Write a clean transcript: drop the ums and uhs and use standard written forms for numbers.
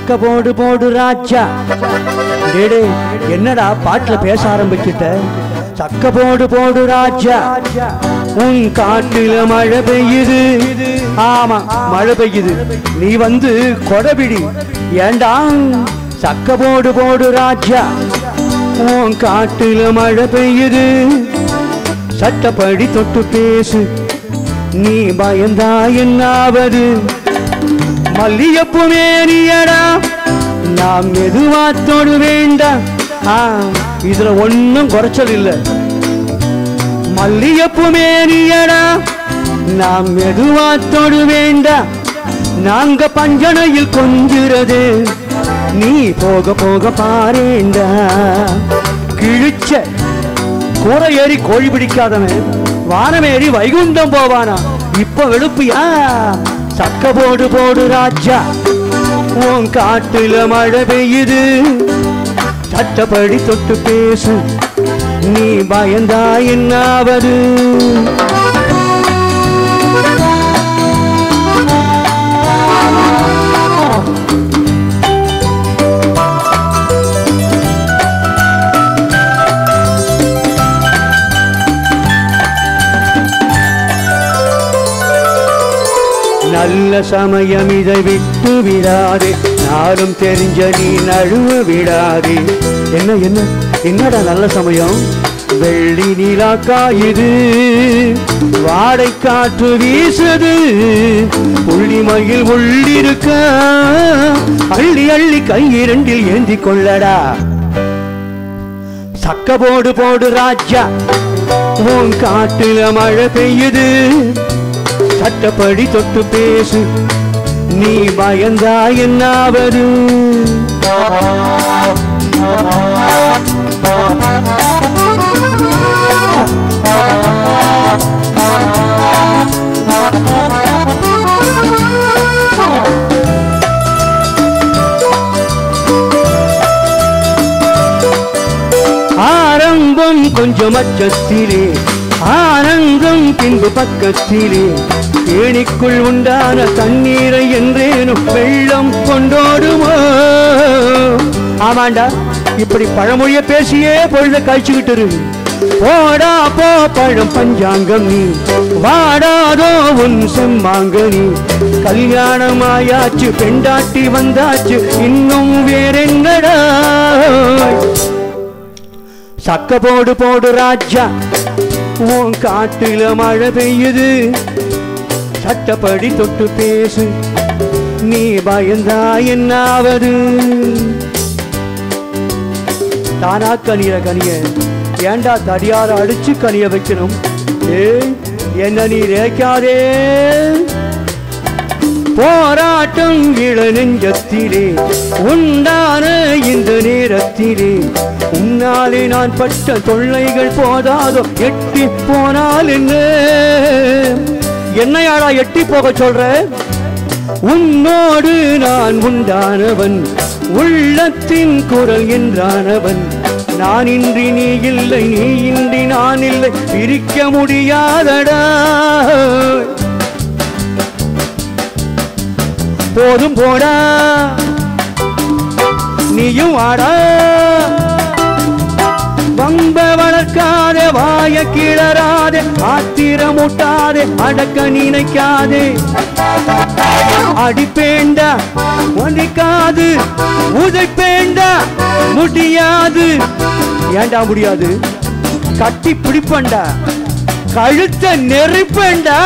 சக்க போடு போடு ராஜா. டேடே என்னடா பாட்டுல பேச ஆரம்பிச்சிட்ட? சக்க போடு போடு ராஜா, உன் காட்டுல மழை பெய்யுது. ஆமா மழை பெய்யுது, நீ வந்து கொடபிடி. ஏண்டா சக்க போடு போடு ராஜா, உன் காட்டுல மழை பெய்யுது. சட்டப்படி தொட்டு பேசு, நீ பயந்தா என்னாவது? மல்லியப்பு மேரியடா, நாம் மெதுவா தொடு வேண்டாம். இதுல ஒன்னும் குறைச்சல் இல்ல. மல்லியப்பு மேரியடா, நாம் மெதுவா தொடு வேண்டாம். நாங்க பஞ்சனையில் கொஞ்சிறது, நீ போக போக பாரேண்டா. கிழிச்ச கூரை ஏறி கோழி பிடிக்காதவன் வானமேறி வைகுண்டம் போவானா? இப்ப வெளுப்பியா? சக்க போடு போடு ராஜா, உன் காட்டுல மழை பெய்யுது. சட்டப்படி தொட்டு பேசு, நீ பயந்தா என்னாவது? நல்ல சமயம் இதை விட்டு விடாதே, நானும் தெரிஞ்ச நீ நழுவ விடாதே. என்ன என்ன என்னடா நல்ல சமயம்? வெள்ளி நீலா காயுது, வாடை காற்று வீசுது. புள்ளிமையில் உள்ளிருக்க அள்ளி அள்ளி கை இரண்டில் ஏந்தி கொள்ளடா. சக்க போடு போடு ராஜா, உன் காட்டுல மழை பெய்யுது. சட்டப்படி தொட்டு பேசு, நீ பயந்தா என்னாவது? ஆரம்பம் கொஞ்சம் அச்சத்திலே, ஆனந்தம் பின்பு பக்கத்திலே. ஏணிக்குள் உண்டான தண்ணீரை என்றேனும் வெள்ளம் கொண்டோடுமோ? ஆமாண்டா, இப்படி பழமொழிய பேசியே பொழுத கழிச்சுக்கிட்டு இரு. போடா போ பழம் பஞ்சாங்கம் நீ, வாடாதோ உன் செம்மாங்கனி. கல்யாணமாயாச்சு, பெண்டாட்டி வந்தாச்சு, இன்னும் வேறெங்கடா? சக்க போடு போடு ராஜா, உன் காட்டுல மழை பெய்யுது. சட்டப்படி தொட்டு பேசு, நீ பயந்தா என்னாவது? தானா கனிய கனிய, ஏண்டா தடியார அடிச்சு கனிய வைக்கணும்? என்ன நீ ரேக்காதே. போராட்டம் இள நெஞ்சத்திலே உண்டான இந்த நேரத்திலே, உன்னாலே நான் பட்ட தொல்லைகள் போதாதோ, எட்டி போனால் என்ன? என்னையாடா எட்டி போக சொல்ற? உன்னோடு நான் உண்டானவன், உள்ளத்தின் குரல் என்றானவன். நான் இன்றி நீ இல்லை, நீ இன்றி நான் இல்லை, பிரிக்க முடியாதடா. போதும் போடா, நீயும் ஆடா. வம்ப வளர்க்காதே, வாய கிளறாதே, ஆத்திரமூட்டாதே, அடக்க நினைக்காதே. அடிப்பேண்டா ஒலிக்காது, உதைப்பேண்டா முடியாது. ஏண்டா முடியாது? கட்டி பிடிப்பண்டா, கழுத்த நெரிப்பேண்டா.